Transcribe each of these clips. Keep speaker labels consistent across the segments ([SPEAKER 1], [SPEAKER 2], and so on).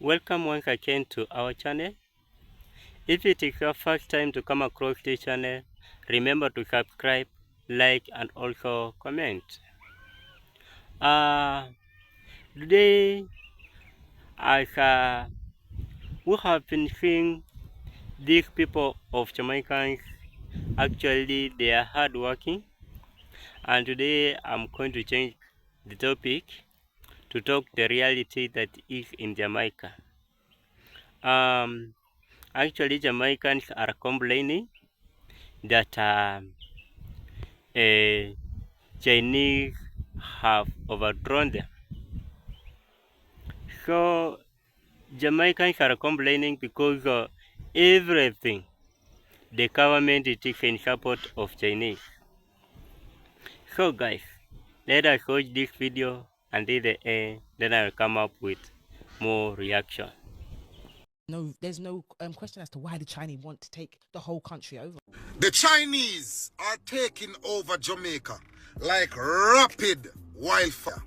[SPEAKER 1] Welcome once again to our channel. If it is your first time to come across this channel, remember to subscribe, like and also comment. Today, as we have been seeing these people of Jamaicans, actually they are hardworking, and today I'm going to change the topic to talk the reality that is in Jamaica. Actually Jamaicans are complaining that Chinese have overthrown them. So Jamaicans are complaining because everything the government is in support of Chinese. So guys, let us watch this video until the end, then I'll come up with more reaction.
[SPEAKER 2] No, there's no question as to why the Chinese want to take the whole country over.
[SPEAKER 3] The Chinese are taking over Jamaica like rapid wildfire.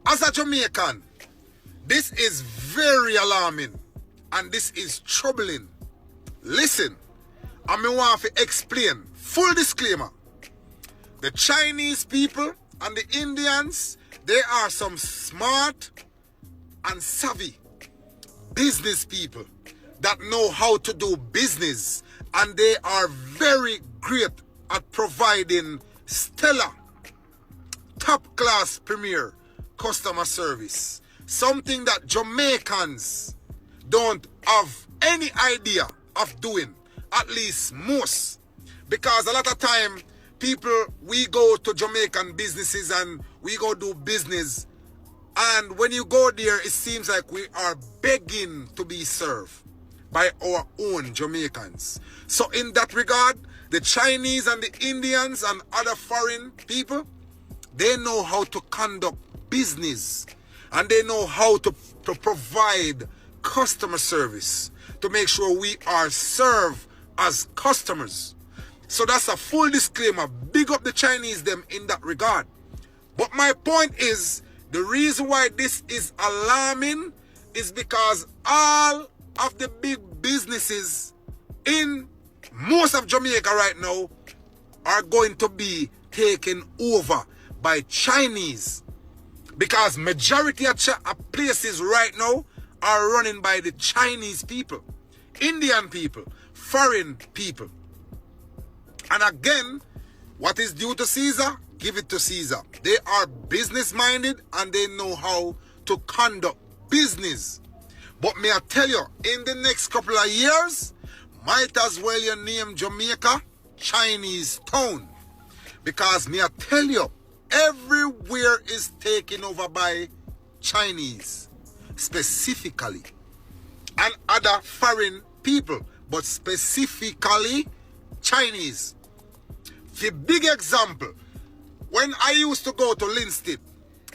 [SPEAKER 3] As a Jamaican, this is very alarming and this is troubling. Listen, I want to explain. Full disclaimer. The Chinese people and the Indians, they are some smart and savvy business people that know how to do business, and they are very great at providing stellar, top-class premier customer service. Something that Jamaicans don't have any idea of doing, at least most. Because a lot of time, people, we go to Jamaican businesses and we go do business, and when you go there, it seems like we are begging to be served by our own Jamaicans. So in that regard, the Chinese and the Indians and other foreign people, they know how to conduct business and they know how to provide customer service to make sure we are served as customers. So that's a full disclaimer. Big up the Chinese them in that regard. But my point is, the reason why this is alarming is because all of the big businesses in most of Jamaica right now are going to be taken over by Chinese. Because majority of places right now are running by the Chinese people, Indian people, foreign people. And again, what is due to Caesar, give it to Caesar. They are business-minded and they know how to conduct business. But may I tell you, in the next couple of years, might as well you name Jamaica Chinese town. Because may I tell you, everywhere is taken over by Chinese, specifically. And other foreign people, but specifically Chinese. For big example, when I used to go to Linstead,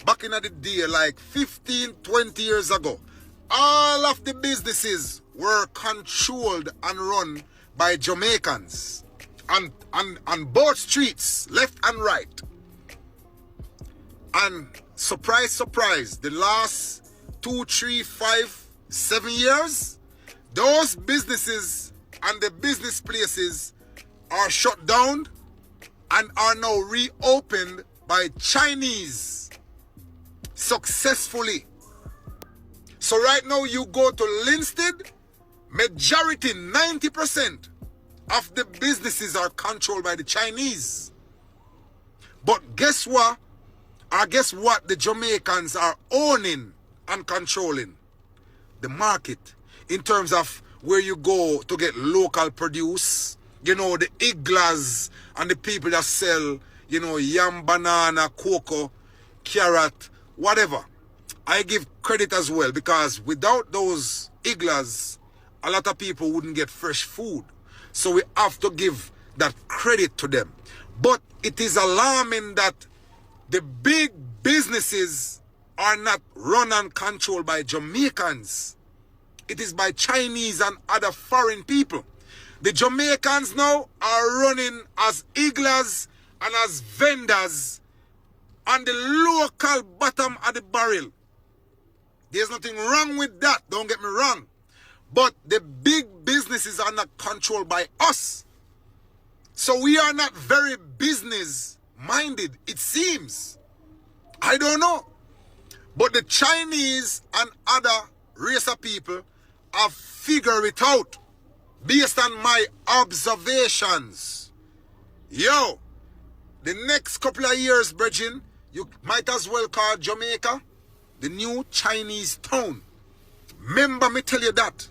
[SPEAKER 3] back in the day, like 15, 20 years ago, all of the businesses were controlled and run by Jamaicans. On both streets, left and right. And surprise, surprise, the last 2, 3, 5, 7 years, those businesses and the business places are shut down and are now reopened by Chinese successfully. So right now you go to Linstead, majority, 90% of the businesses are controlled by the Chinese. But guess what? Or guess what the Jamaicans are owning and controlling? The market. In terms of where you go to get local produce, you know, the iglas and the people that sell, you know, yam, banana, cocoa, carrot, whatever. I give credit as well, because without those iglas, a lot of people wouldn't get fresh food. So we have to give that credit to them. But it is alarming that the big businesses are not run and controlled by Jamaicans. It is by Chinese and other foreign people. The Jamaicans now are running as iglas and as vendors on the local bottom of the barrel. There's nothing wrong with that, don't get me wrong. But the big businesses are not controlled by us. So we are not very business-minded, it seems. I don't know. But the Chinese and other race of people have figured it out based on my observations. Yo, the next couple of years, brethren, you might as well call Jamaica the new Chinese town. Remember me tell you that.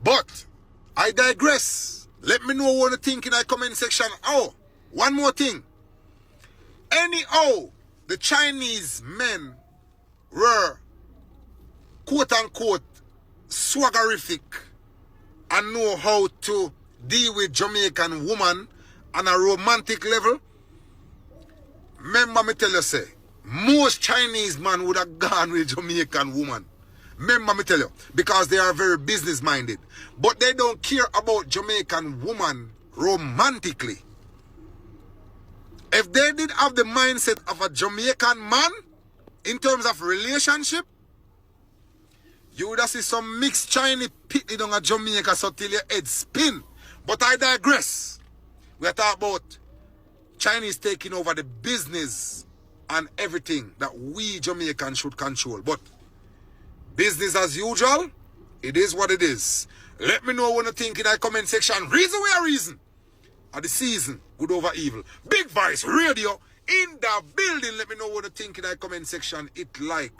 [SPEAKER 3] But I digress. Let me know what you think in the comment section. Oh, one more thing. Anyhow, the Chinese men were quote unquote swaggerific and know how to deal with Jamaican woman on a romantic level. Remember me tell you say, most Chinese man would have gone with Jamaican woman. Remember me tell you, because they are very business minded. But they don't care about Jamaican woman romantically. If they did have the mindset of a Jamaican man in terms of relationship, you would have seen some mixed Chinese pitted on a Jamaica so till your head spin. But I digress. We are talking about Chinese taking over the business and everything that we Jamaicans should control. But business as usual, it is what it is. Let me know what you think in the comment section. Reason we are reason. At the season, good over evil. Big Voice Radio in the building. Let me know what you think in the comment section.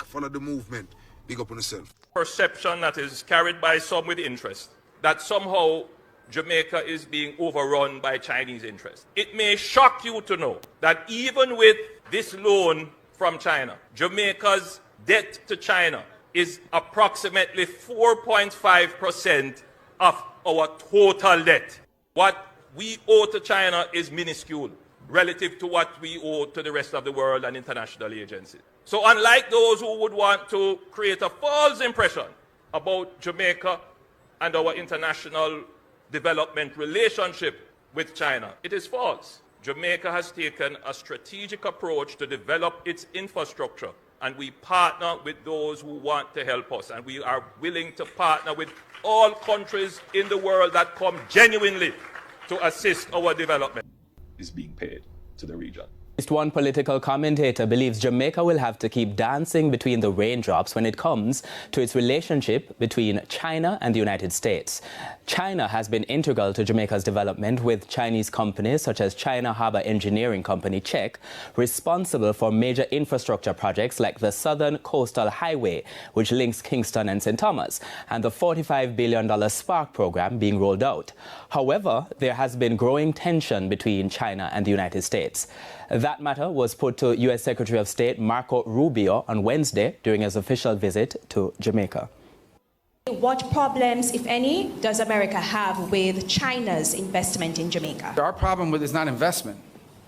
[SPEAKER 3] Follow the movement. Big up on yourself.
[SPEAKER 4] Perception that is carried by some with interest that somehow Jamaica is being overrun by Chinese interests. It may shock you to know that even with this loan from China, Jamaica's debt to China is approximately 4.5% of our total debt. What we owe to China is minuscule relative to what we owe to the rest of the world and international agencies. So unlike those who would want to create a false impression about Jamaica and our international development relationship with China, it is false. Jamaica has taken a strategic approach to develop its infrastructure, and we partner with those who want to help us, and we are willing to partner with all countries in the world that come genuinely to assist our development.
[SPEAKER 5] Is being paid to the region.
[SPEAKER 6] At least one political commentator believes Jamaica will have to keep dancing between the raindrops when it comes to its relationship between China and the United States. China has been integral to Jamaica's development, with Chinese companies such as China Harbour Engineering Company (CHEC) responsible for major infrastructure projects like the Southern Coastal Highway, which links Kingston and St. Thomas, and the $45 billion Spark program being rolled out. However, there has been growing tension between China and the United States. That matter was put to U.S. Secretary of State Marco Rubio on Wednesday during his official visit to Jamaica.
[SPEAKER 7] What problems, if any, does America have with China's investment in Jamaica?
[SPEAKER 8] Our problem is not investment.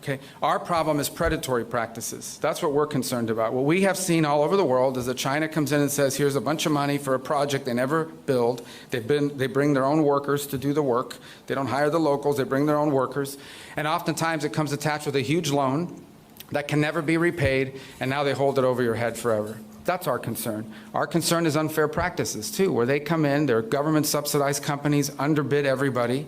[SPEAKER 8] Okay? Our problem is predatory practices. That's what we're concerned about. What we have seen all over the world is that China comes in and says, here's a bunch of money for a project they never build. They bring their own workers to do the work. They don't hire the locals. They bring their own workers. And oftentimes it comes attached with a huge loan that can never be repaid, and now they hold it over your head forever. That's our concern. Our concern is unfair practices, too, where they come in, they're government-subsidized companies, underbid everybody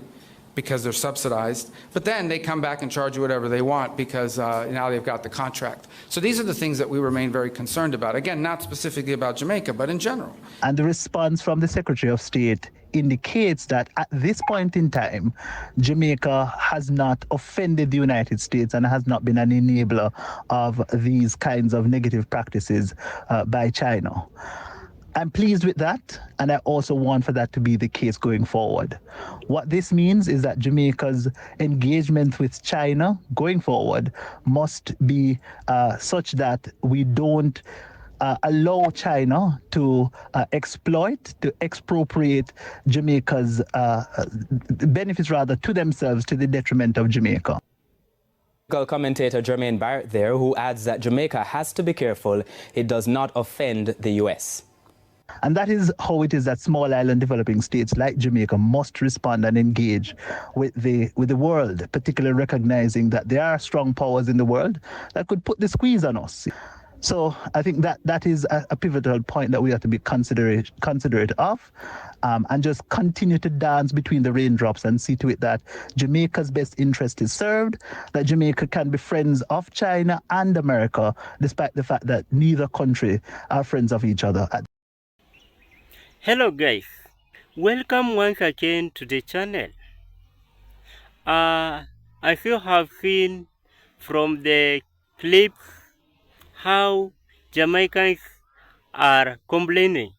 [SPEAKER 8] because they're subsidized, but then they come back and charge you whatever they want because now they've got the contract. So these are the things that we remain very concerned about. Again, not specifically about Jamaica, but in general.
[SPEAKER 9] And the response from the Secretary of State indicates that at this point in time, Jamaica has not offended the United States and has not been an enabler of these kinds of negative practices by China. I'm pleased with that, and I also want for that to be the case going forward. What this means is that Jamaica's engagement with China going forward must be such that we don't allow China to exploit, to expropriate Jamaica's benefits rather to themselves to the detriment of Jamaica.
[SPEAKER 6] Commentator Jermaine Barrett there, who adds that Jamaica has to be careful it does not offend the U.S.
[SPEAKER 9] And that is how it is that small island developing states like Jamaica must respond and engage with the world, particularly recognizing that there are strong powers in the world that could put the squeeze on us. So I think that is a pivotal point that we have to be considerate of, and just continue to dance between the raindrops and see to it that Jamaica's best interest is served, that Jamaica can be friends of China and America, despite the fact that neither country are friends of each other.
[SPEAKER 1] Hello guys, welcome once again to the channel. As you have seen from the clips how Jamaicans are complaining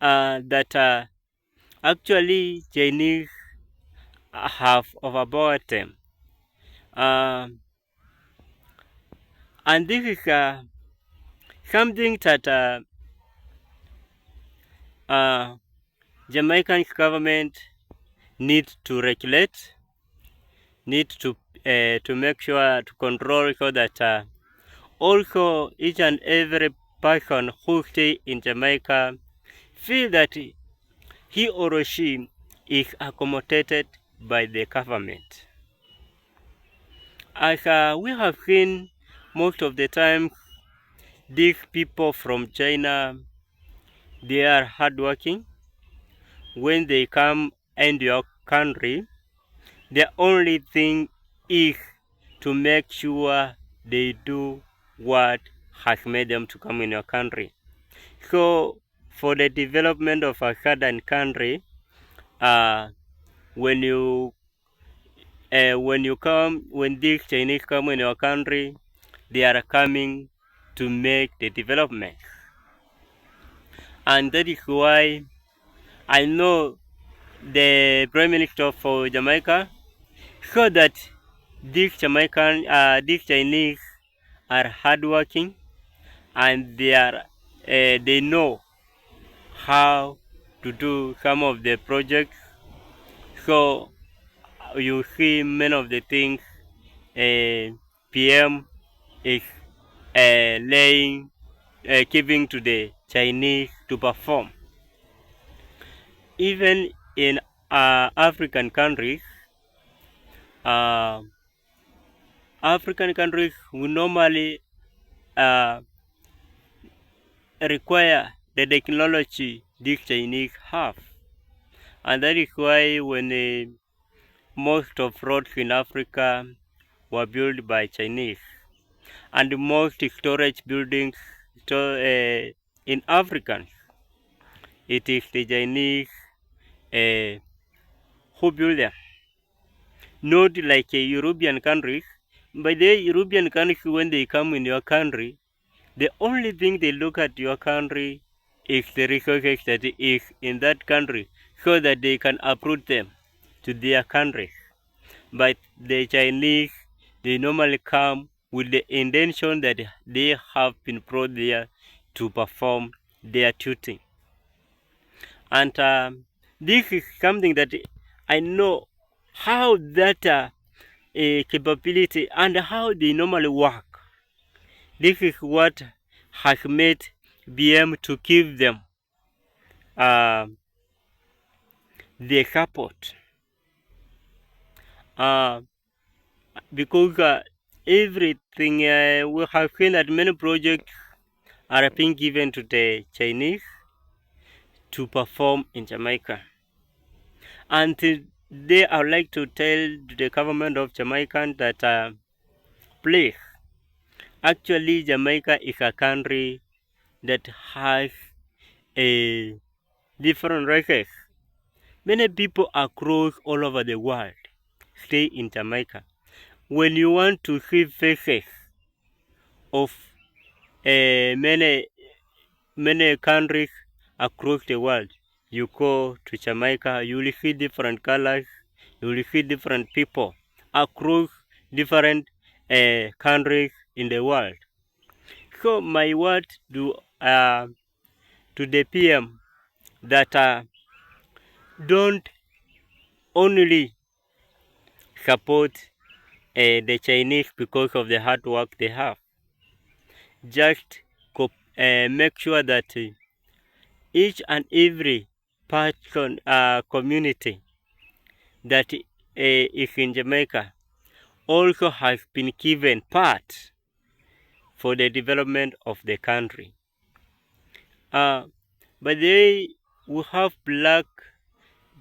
[SPEAKER 1] that actually Chinese have overpowered them. And this is something that Jamaican government needs to regulate, needs to make sure to control, so that also each and every person who stay in Jamaica feel that he or she is accommodated by the government. As we have seen most of the time, these people from China, they are hardworking. When they come into your country, the only thing is to make sure they do what has made them to come in your country. So for the development of a certain country, when these Chinese come in your country, they are coming to make the development. And that is why I know the Prime Minister for Jamaica, so that these Chinese are hardworking, and they know how to do some of the projects. So you see many of the things PM is giving to the Chinese to perform. Even in African countries, we normally require the technology these Chinese have, and that is why when most of roads in Africa were built by Chinese, and most storage buildings in Africa, it is the Chinese who build them, not like European countries. By the European countries, when they come in your country, the only thing they look at your country is the resources that is in that country, so that they can uproot them to their countries. But the Chinese, they normally come with the intention that they have been brought there to perform their duty. And this is something that I know how that capability and how they normally work. This is what has made BM to give them the support. Because everything we have seen that many projects are being given to the Chinese to perform in Jamaica. And today I would like to tell the government of Jamaica that please, actually Jamaica is a country that has a different races. Many people across all over the world stay in Jamaica. When you want to see faces of many countries across the world, you go to Jamaica, you will see different colors, you will see different people across different countries in the world. So my word to the PM that don't only support the Chinese because of the hard work they have. Just make sure that each and every person, community that is in Jamaica also has been given part for the development of the country. By the way, we have black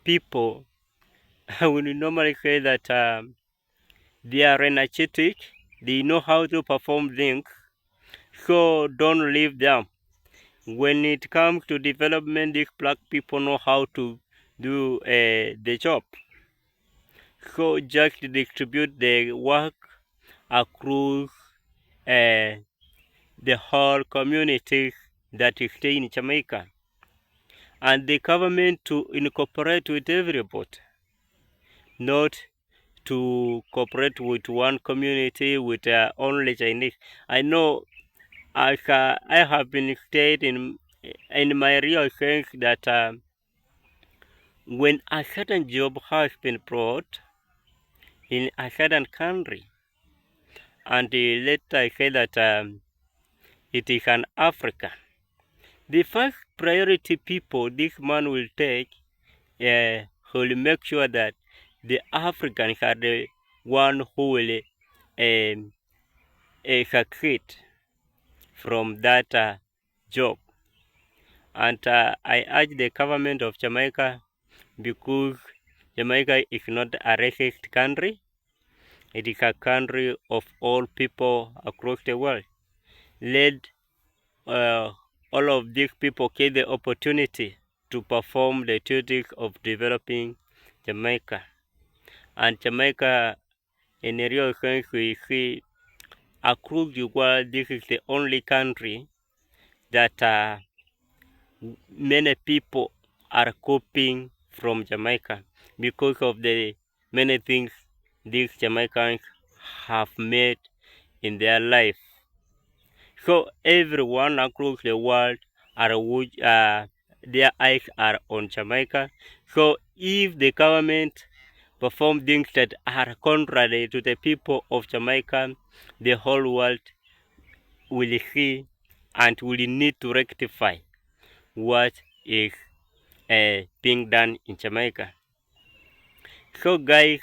[SPEAKER 1] people. We normally say that they are energetic, they know how to perform things, so don't leave them. When it comes to development, these black people know how to do the job. So just distribute the work across the whole community that is stay in Jamaica, and the government to incorporate with everybody, not to cooperate with one community with only Chinese. I know I have been stated in my real sense that when a certain job has been brought in a certain country, and let's say that it is an Africa, the first priority people this man will take will make sure that the Africans are the one who will succeed from that job. And I urge the government of Jamaica, because Jamaica is not a racist country, it is a country of all people across the world. Let all of these people get the opportunity to perform the duties of developing Jamaica. And Jamaica, in a real sense, we see across the world, this is the only country that many people are copying from Jamaica because of the many things these Jamaicans have made in their life. So everyone across the world their eyes are on Jamaica. So if the government perform things that are contrary to the people of Jamaica, the whole world will see and will need to rectify what is being done in Jamaica. So guys,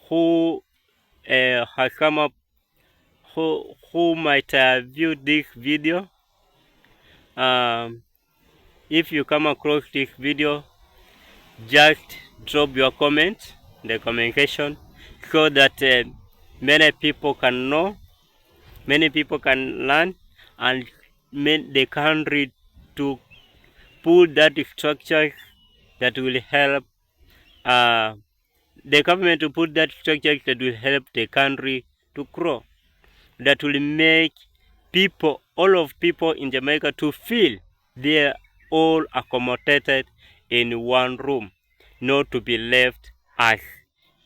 [SPEAKER 1] who has come up, who might view this video, if you come across this video, just drop your comment in the comment section so that many people can know, many people can learn, and the country to put that structure that will help the government to put that structure that will help the country to grow, that will make people, all of people in Jamaica, to feel they are all accommodated in one room, not to be left as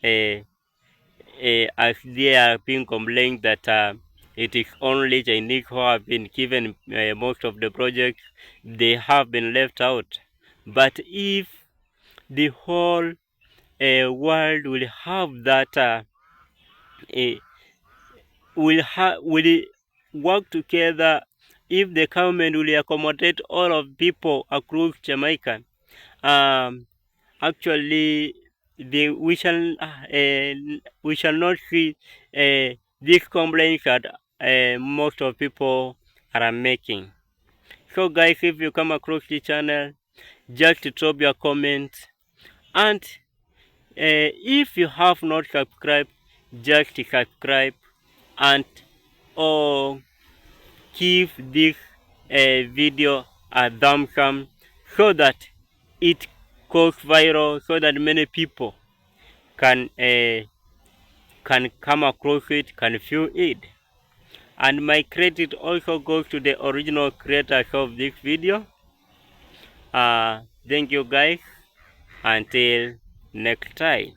[SPEAKER 1] as they are being complained that it is only Chinese who have been given most of the projects. They have been left out. But if the whole world will have that, will work together, if the government will accommodate all of people across Jamaica, actually we shall not see these complaints that most of people are making. So guys, if you come across the channel, just drop your comments, and if you have not subscribed, just subscribe, and give this video a thumbs up so that it goes viral, so that many people can come across it, can view it. And my credit also goes to the original creators of this video. Thank you guys, until next time.